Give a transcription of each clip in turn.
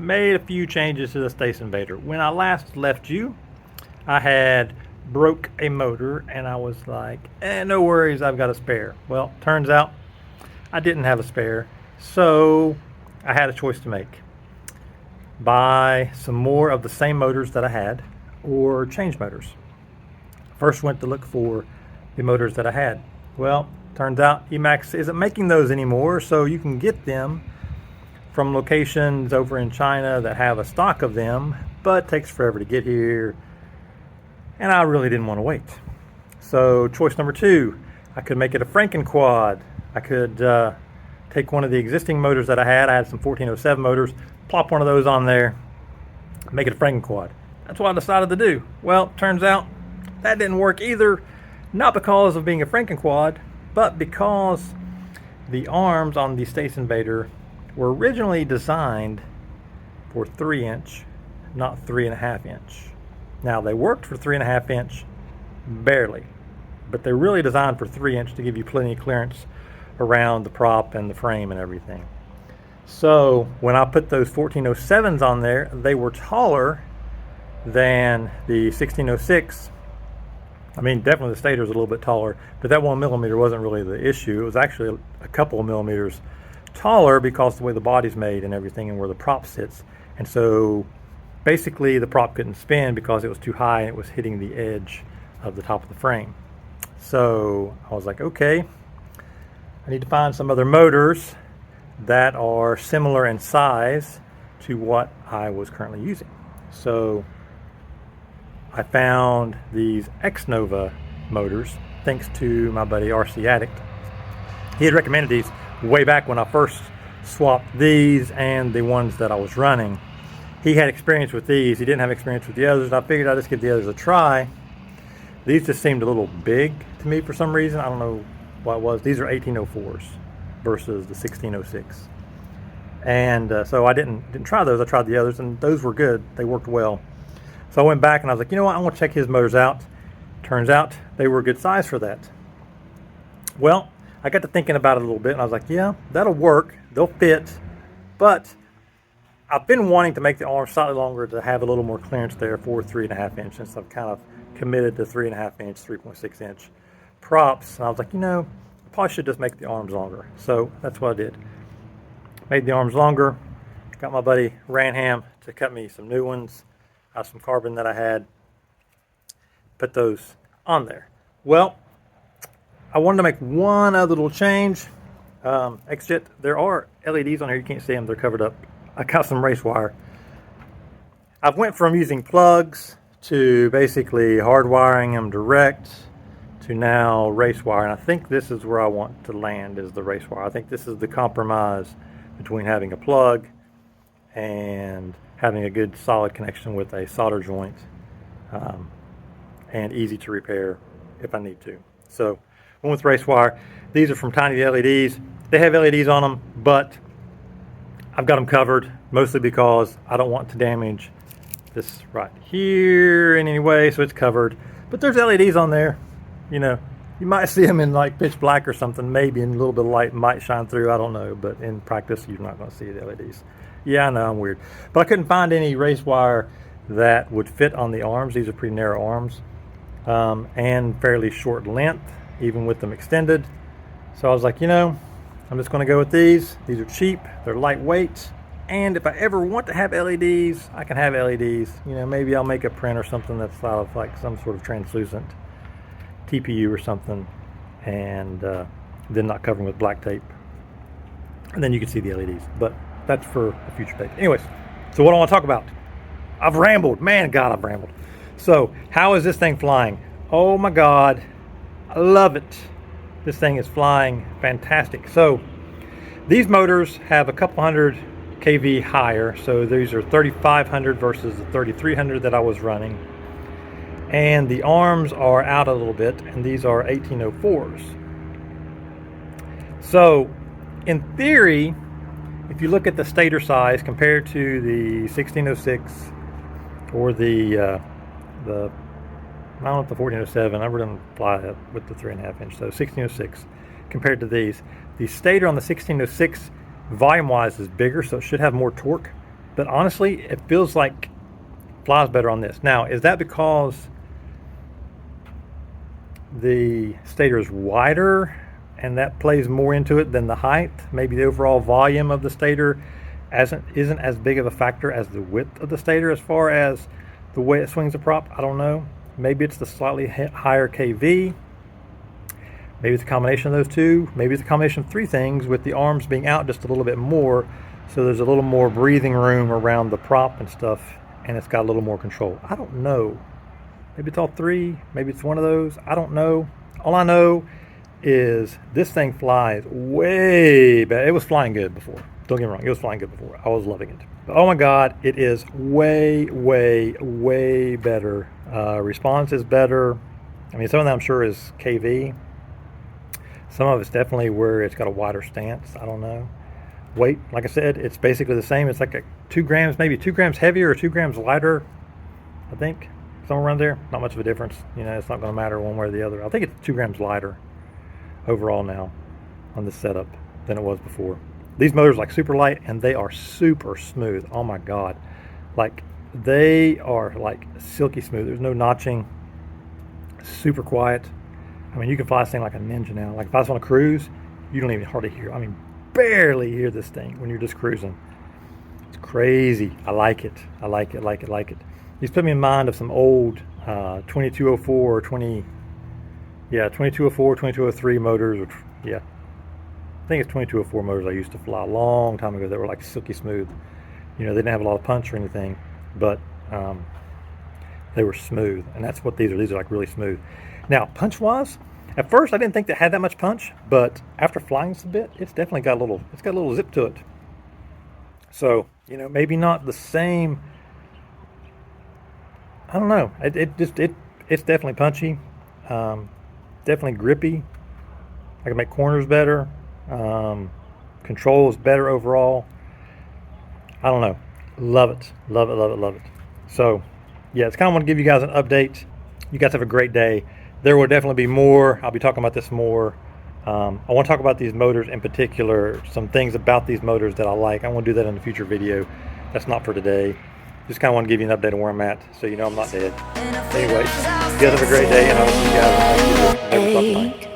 made a few changes to the Stace Invader. When I last left you, I had broke a motor and I was like, no worries, I've got a spare. Well, turns out I didn't have a spare, so I had a choice to make. Buy some more of the same motors that I had or change motors. First went to look for the motors that I had. Well, turns out Emax isn't making those anymore, so you can get them from locations over in China that have a stock of them, but it takes forever to get here, and I really didn't want to wait. So choice number two, I could make it a Franken-Quad. I could take one of the existing motors that I had some 1407 motors, plop one of those on there, make it a Franken-Quad. That's what I decided to do. Well, turns out that didn't work either, not because of being a Franken-Quad, but because the arms on the Stace Invader were originally designed for 3-inch, not 3.5-inch. Now, they worked for 3.5-inch barely, but they're really designed for 3-inch to give you plenty of clearance around the prop and the frame and everything. So when I put those 1407s on there, they were taller than the 1606. I mean, definitely the stator's a little bit taller, but that 1 millimeter wasn't really the issue. It was actually a couple of millimeters taller because of the way the body's made and everything and where the prop sits. And so basically the prop couldn't spin because it was too high and it was hitting the edge of the top of the frame. So I was like, okay, I need to find some other motors that are similar in size to what I was currently using. So I found these X-Nova motors thanks to my buddy RC Addict. He had recommended these way back when I first swapped these and the ones that I was running. He had experience with these. He didn't have experience with the others. I figured I'd just give the others a try. These just seemed a little big to me for some reason. I don't know what it was. These are 1804s versus the 1606. And so I didn't try those. I tried the others, and those were good. They worked well. So I went back and I was like, you know what? I want to check his motors out. Turns out they were a good size for that. Well, I got to thinking about it a little bit, and I was like, yeah, that'll work. They'll fit. But I've been wanting to make the arm slightly longer to have a little more clearance there for 3.5-inch, since I've kind of committed to 3.5-inch, 3.6-inch props. And I was like, you know, I probably should just make the arms longer. So that's what I did. Made the arms longer. Got my buddy Ranham to cut me some new ones out of some carbon that I had. Put those on there. Well, I wanted to make one other little change. Exit, there are LEDs on here. You can't see them. They're covered up. I got some race wire. I've went from using plugs to basically hardwiring them direct to now race wire. And I think this is where I want to land, is the race wire. I think this is the compromise between having a plug and having a good solid connection with a solder joint, and easy to repair if I need to. So went with race wire. These are from Tiny LEDs. They have LEDs on them, but I've got them covered, mostly because I don't want to damage this right here in any way, so it's covered. But there's LEDs on there. You know, you might see them in like pitch black or something, maybe, and a little bit of light might shine through, I don't know, but in practice you're not going to see the LEDs. Yeah, I know, I'm weird. But I couldn't find any race wire that would fit on the arms. These are pretty narrow arms, and fairly short length, even with them extended. So I was like, you know, I'm just going to go with these. These are cheap, they're lightweight, and if I ever want to have LEDs, I can have LEDs. You know, maybe I'll make a print or something that's out of like some sort of translucent TPU or something, and then not covering with black tape. And then you can see the LEDs, but that's for a future date. Anyways, so what I want to talk about. I've rambled. Man, God, I've rambled. So, how is this thing flying? Oh my God, I love it. This thing is flying fantastic. So, these motors have a couple hundred kV higher. So, these are 3500 versus the 3300 that I was running. And the arms are out a little bit, and these are 1804s. So, in theory, if you look at the stator size compared to the 1606 or the I don't know, the 1407, I wouldn't fly it with the 3.5-inch, so 1606 compared to these. The stator on the 1606 volume-wise is bigger, so it should have more torque. But honestly, it feels like flies better on this. Now, is that because the stator is wider and that plays more into it than the height? Maybe the overall volume of the stator isn't as big of a factor as the width of the stator as far as the way it swings the prop. I don't know. Maybe it's the slightly higher KV. Maybe it's a combination of those two. Maybe it's a combination of three things, with the arms being out just a little bit more, so there's a little more breathing room around the prop and stuff, and it's got a little more control. I don't know. Maybe it's all three. Maybe it's one of those. I don't know. All I know is this thing flies way better. It was flying good before. Don't get me wrong. It was flying good before. I was loving it. But oh my God, it is way, way, way better. Response is better. I mean, some of that I'm sure is KV. Some of it's definitely where it's got a wider stance. I don't know. Weight, like I said, it's basically the same. It's like a 2 grams, maybe 2 grams heavier or 2 grams lighter, I think. Somewhere around there. Not much of a difference. You know, it's not going to matter one way or the other. I think it's 2 grams lighter overall now on this setup than it was before. These motors are like super light, and they are super smooth. Oh my God. Like, they are like silky smooth. There's no notching. Super quiet. I mean, you can fly this thing like a ninja now. Like if I was on a cruise, you don't even hardly hear. I mean, barely hear this thing when you're just cruising. It's crazy. I like it. I like it, like it, like it. These put me in mind of some old 2204 or 2204, 2203 motors. Which, yeah, I think it's 2204 motors I used to fly a long time ago that were like silky smooth. You know, they didn't have a lot of punch or anything, but they were smooth. And that's what these are. These are like really smooth. Now, punch-wise, at first I didn't think they had that much punch, but after flying this a bit, it's definitely got a little zip to it. So, you know, maybe not the same. I don't know. It's definitely punchy, definitely grippy. I can make corners better. Control is better overall. I don't know. Love it, love it, love it, love it. So, yeah, it's kind of want to give you guys an update. You guys have a great day. There will definitely be more. I'll be talking about this more. I want to talk about these motors in particular, some things about these motors that I like. I want to do that in a future video. That's not for today. Just kind of want to give you an update on where I'm at, so you know I'm not dead. Anyways, you guys have a great day, and I'll see you guys next video.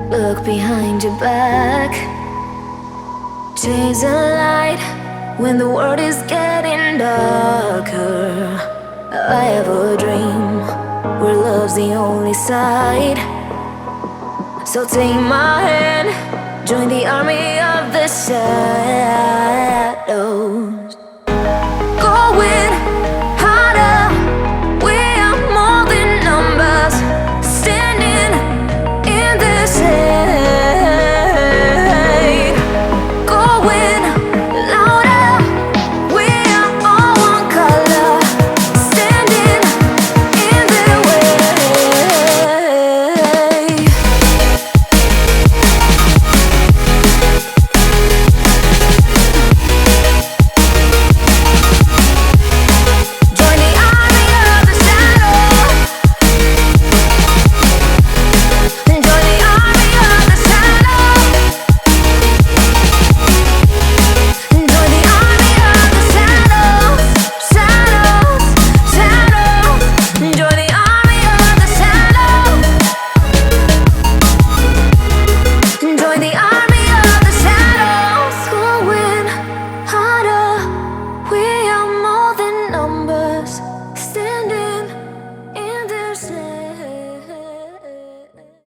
Look behind your back. Chase a light when the world is getting darker. I have a dream where love's the only side. So take my hand, join the army of the shadows.